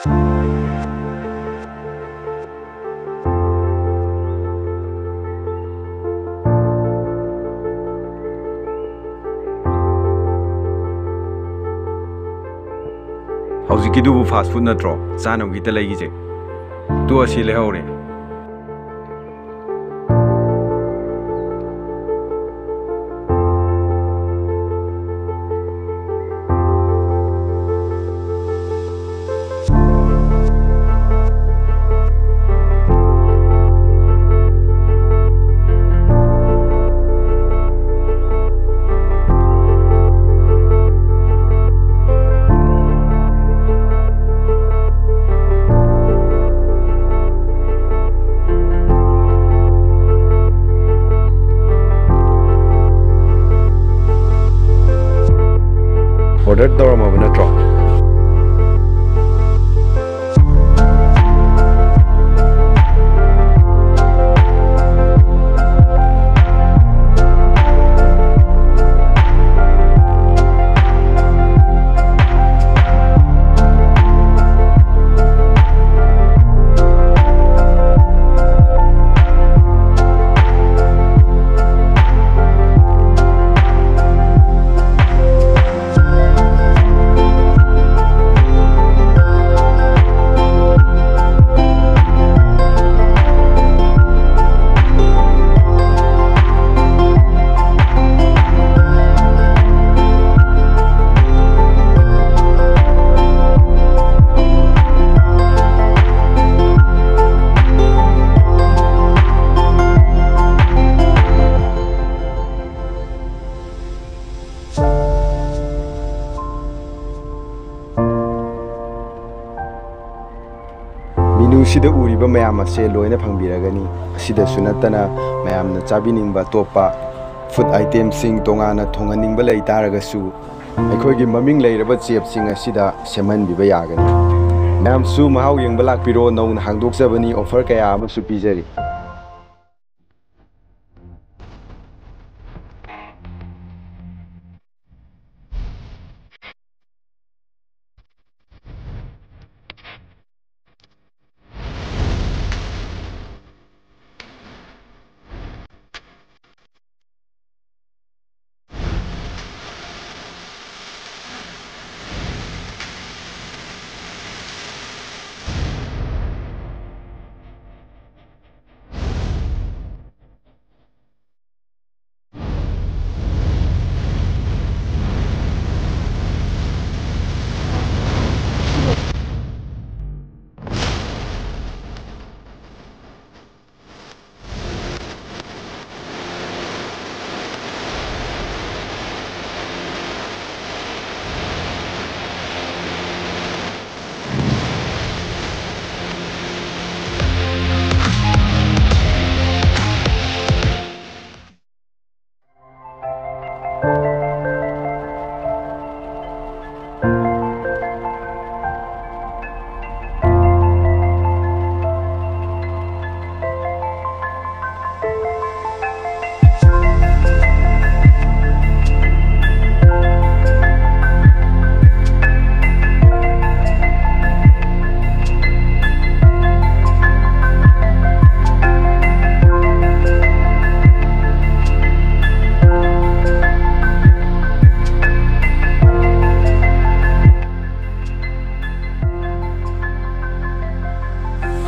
Haujikidubu fast food natro sanam kita lagi je tu asi lehore order dorama bana drop Sida uriba mayam ase loina phangbiragani asida sunatana mayamna chabiningba topa food item sing tongana thonganingba leitaraga su aikhoigi maming leiraba chep sing asida semanbiba yagani mymsu mahau yengba lakpiro nong hangdokjabani offer kaya amasu pijari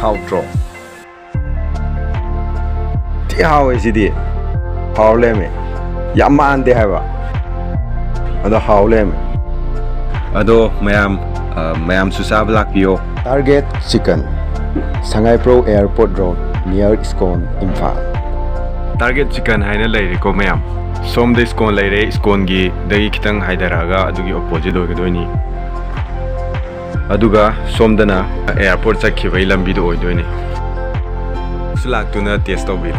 outro. How is it? How leme? Yaman de hava. Ado how leme? Ado mayam susab lakpio. Target chicken. Sangaiprou Airport Road near Iskon Imphal. Target chicken haina leire ko mayam. Som de Iskon leire Iskon gi dagi kitang haidaraga adugi opposite oigadoni. Aduga somdana airport chakhibai lambi do oidoni. Lktuna test obi.